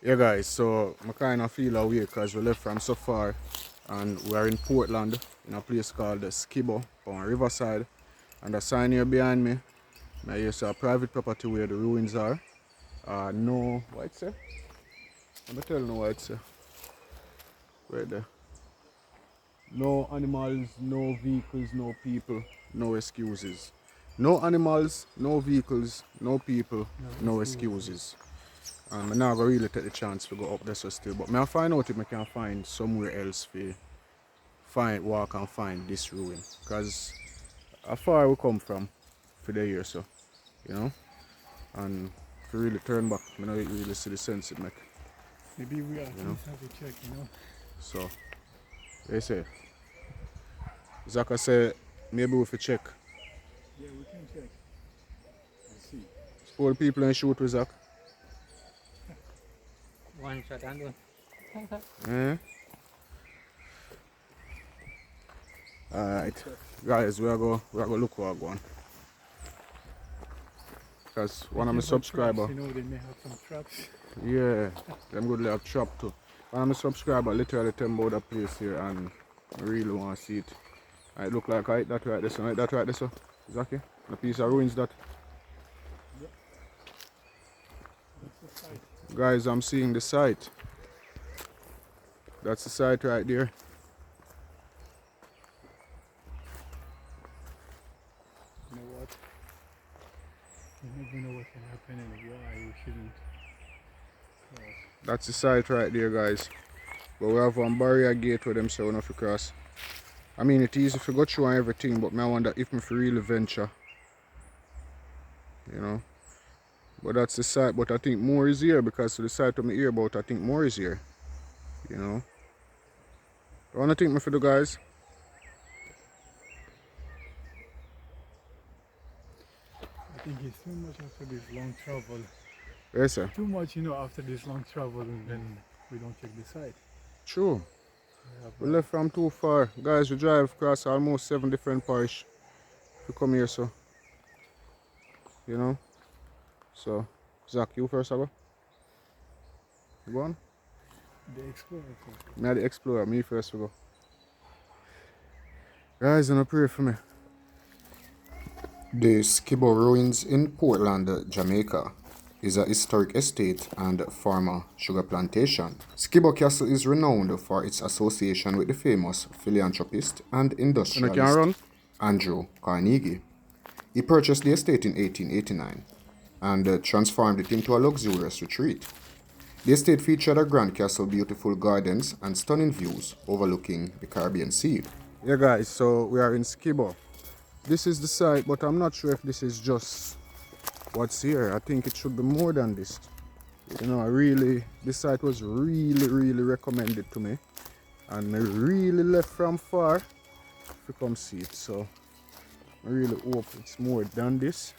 Yeah guys, so I kind of feel away because we left from so far and we are in Portland in a place called Skibo on Riverside, and the sign here behind me, now here's a private property where the ruins are. No, what it say? Let me tell you what it say. Right there. No animals, no vehicles, no people, no excuses. No animals, no vehicles, no people, no excuses. I'm not gonna really take the chance to go up there so still, but I find out if I can find somewhere else to walk and find this ruin. Cause how far we come from for the year so, you know? And if you really turn back, I don't really see the sense it make. Maybe we have know? to check, So they say. Zaka say maybe we should check. Yeah, we can check. Let's see. Spoil people and shoot with Zach. One shot and Eh? Alright. Guys, we are go look what we're going. Because one of my subscribers. Traps, they may have some traps. Yeah, them good have trap too. One of my subscribers literally tell me about the place here and I really want to see it. It look like that right there, so right that right there, so. Exactly. The piece of ruins that. Yep. That's the site. Guys, I'm seeing the site. That's the site right there. You know what? You never know what can happen and why we shouldn't cross. That's the site right there, guys. But we have one barrier gate where them say we don't have to cross. I mean, it's easy to go through and everything, but I wonder if I really venture. You know. But that's the site, but I think more is here because to the site I'm hear about, I think more is here. You know. You wanna think me for the guys? I think it's too much after this long travel. Yes, sir. Too much, after this long travel and then we don't check the site. True. We left from too far. Guys, we drive across almost 7 different parish to come here, so. You know? So, Zach, you first, Abba? You go on? The explorer first. Me the explorer, me first, we go. Guys, don't pray for me. The Skibo Ruins in Portland, Jamaica, is a historic estate and former sugar plantation. Skibo Castle is renowned for its association with the famous philanthropist and industrialist Andrew Carnegie. He purchased the estate in 1889 and transformed it into a luxurious retreat. The estate featured a grand castle, beautiful gardens, and stunning views overlooking the Caribbean Sea. Yeah guys, so we are in Skibo. This is the site, but I'm not sure if this is just what's here. I think it should be more than this. This site was really recommended to me. And I really left from far to come see it. So I really hope it's more than this.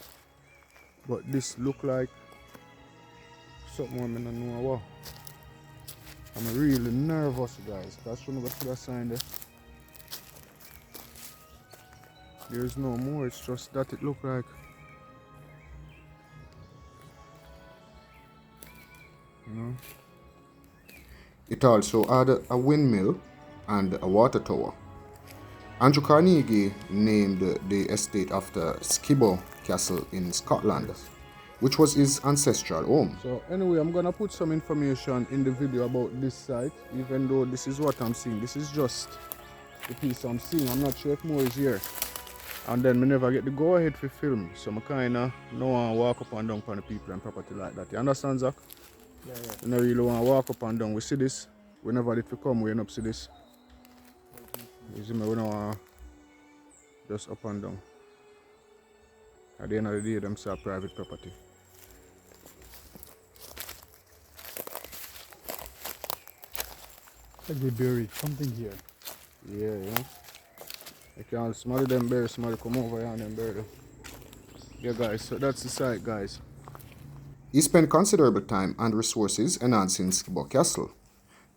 But this look like something I don't know what. I'm really nervous, guys. That's when I got that sign there. There's no more, it's just that it look like. It also had a windmill and a water tower. Andrew Carnegie named the estate after Skibo Castle in Scotland, which was his ancestral home. So anyway, I'm gonna put some information in the video about this site, even though this is what I'm seeing. This is just the piece I'm seeing. I'm not sure if more is here. And then I never get the go ahead for film, so I kinda no want to walk up and down on the people and property like that. You understand, Zach? Yeah. I don't really want to walk up and down. We see this. We never did to come, we end up see this. You see me, we don't want to just up and down. At the end of the day, them say private property. Like they buried something here. Yeah. You can smell them bury, somebody come over here and then bury them. Yeah guys, so that's the site, guys. He spent considerable time and resources enhancing Skibo Castle,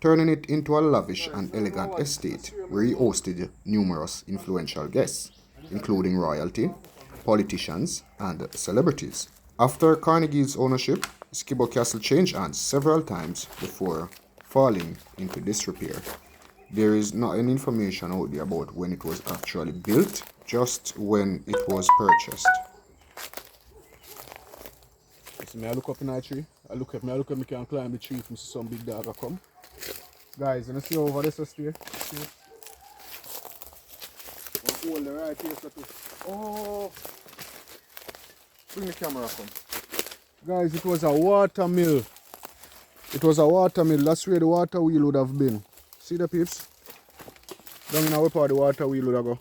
turning it into a lavish and elegant estate where he hosted numerous influential guests, including royalty, politicians, and celebrities. After Carnegie's ownership, Skibo Castle changed hands several times before falling into disrepair. There is not any information out there about when it was actually built, just when it was purchased. So me I look up in that tree. I look up, me can climb the tree if I see some big dog a come. Guys, you see over this stay? See? One hole right here, so oh! Bring the camera come. Guys, it was a water mill. It was a water mill. That's where the water wheel would have been. See the peeps? Down in our part the water wheel would have go.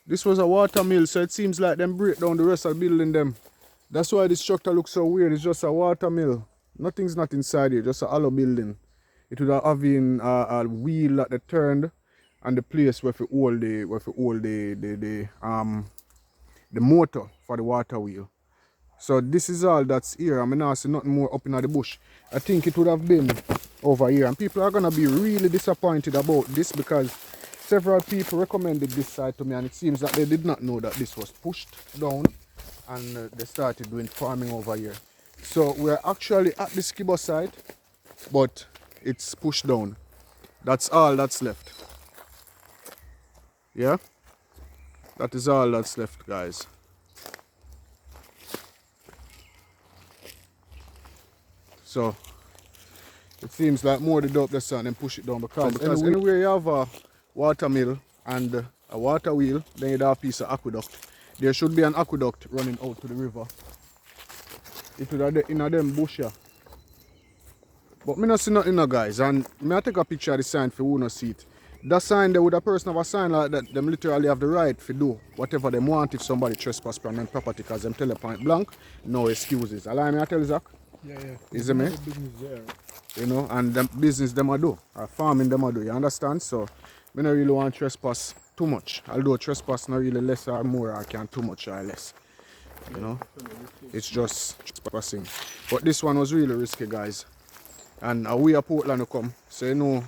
This was a water mill, so it seems like them break down the rest of the building them. That's why the structure looks so weird. It's just a water mill. Nothing's not inside here, just a hollow building. It would have been a wheel that they turned and the place where we hold the motor for the water wheel. So this is all that's here. I mean, I see nothing more up in the bush. I think it would have been over here, and people are gonna be really disappointed about this because several people recommended this site to me, and it seems that they did not know that this was pushed down and they started doing farming over here. So we're actually at the Skibo site, but it's pushed down. That's all that's left. Yeah, that is all that's left, guys. So it seems like more the dope that's on and push it down because anywhere you have a water mill and a water wheel, then you have a piece of aqueduct. There should be an aqueduct running out to the river. It would have in them bush here. But me not see nothing now, guys, and me I take a picture of the sign for who not see it. That sign there, would a person have a sign like that, them literally have the right to do whatever they want if somebody trespass on them property because them tell a point blank, no excuses. Allow me I tell you, Zach? Yeah. Is it me? You know, and the business them I do, farming them I do, you understand? So, I don't really want to trespass too much. Although trespass not really less or more, I can too much or less. You know, it's just trespassing. But this one was really risky, guys. And we are Portland to come, so you know,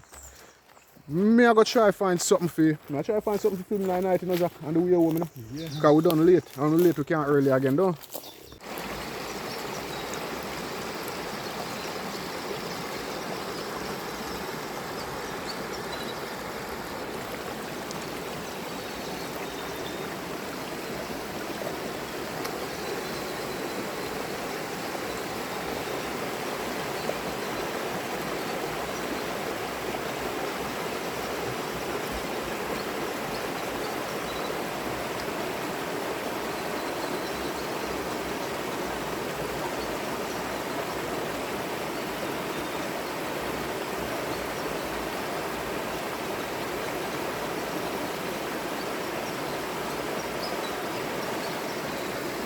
me I go try find something for you. I try find something for film like night, you know, Zach, and the way home, you know? Yeah. Because we done late, and we late we can't early again, though.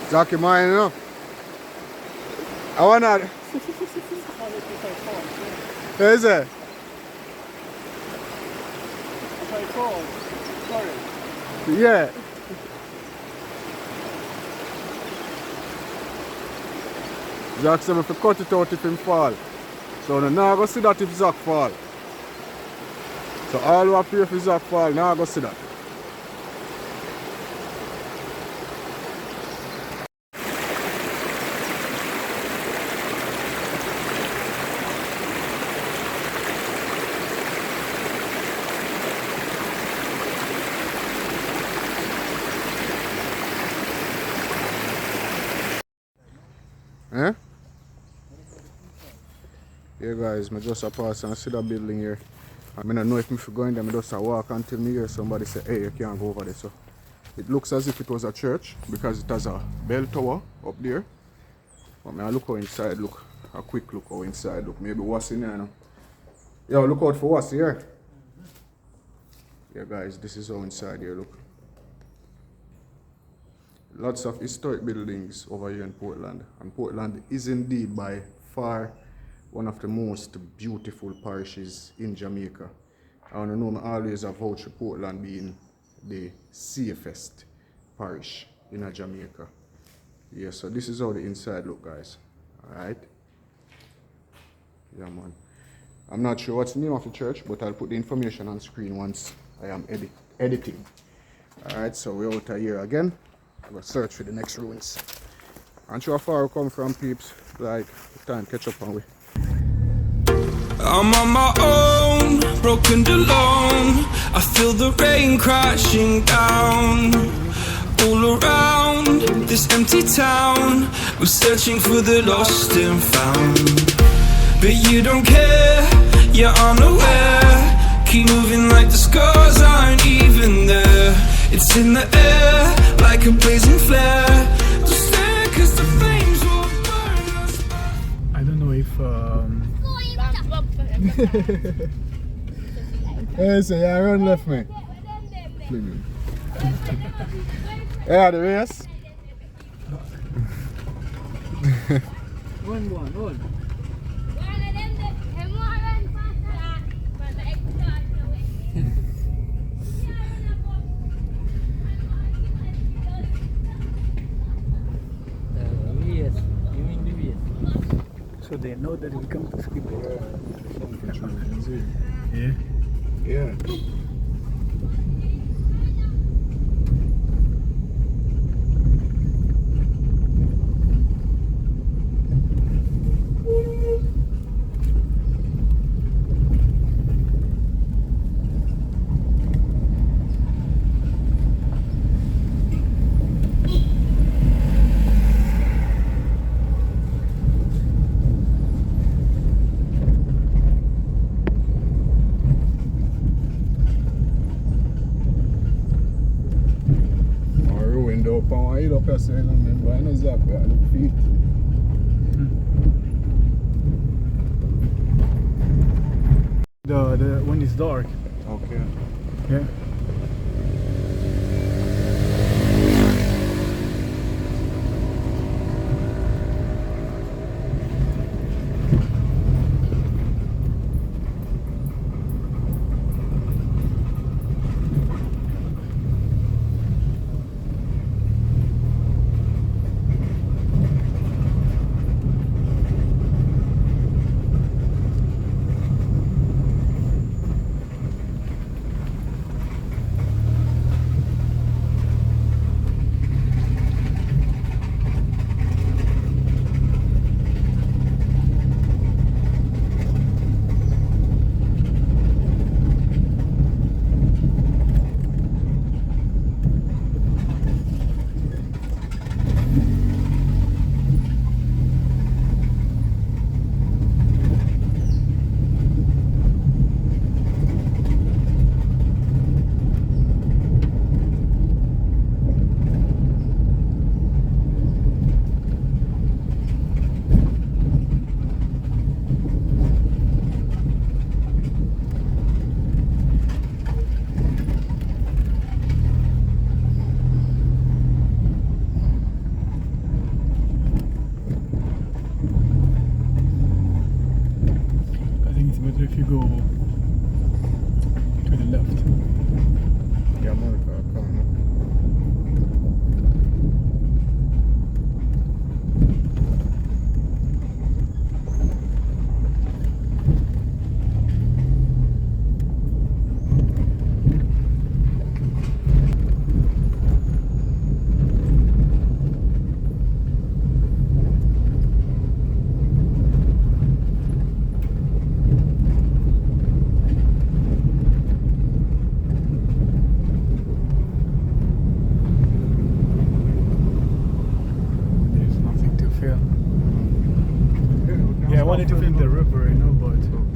Zach, you mind, you know? I want to... Is it? Yeah. Zach said if you cut it out if him fall. So now I go see that if Zach fall. So all who appear if Zach fall, now I go see that. Eh? Yeah guys, I just pass and see that building here. I don't know if I go in there, I just walk until me hear somebody say, hey, you can't go over there. So it looks as if it was a church because it has a bell tower up there. But I look how inside look. A quick look how inside look. Maybe what's in there now. Yo, look out for what's here. Yeah guys, this is how inside here look. Lots of historic buildings over here in Portland, and Portland is indeed by far one of the most beautiful parishes in Jamaica. I want to know I always have vouched for Portland being the safest parish in Jamaica. Yeah, so this is how the inside look, guys. Alright? Yeah man. I'm not sure what's the name of the church, but I'll put the information on screen once I am editing. Alright, so we're out of here again. I'm going to search for the next ruins. And so far we come from, peeps. Like, time catch up on we. I'm on my own, broken and alone. I feel the rain crashing down all around this empty town. I'm searching for the lost and found, but you don't care, you're unaware. Keep moving like the scars aren't even there. It's in the air like a blazing flare. Just stare 'cause the flames will burn us. I don't know if Hey, so you run left me. Yeah, the race. one. Yes, you mean the yes. So they know that we come to Skibo. Yeah. Yeah. Yeah. Window power, I look at saying, remember, I know exactly at the feet. The when it's dark. Okay. Yeah. But if you go to the left, Yeah, Monica, come. yeah, I wanted to film the river, you know, but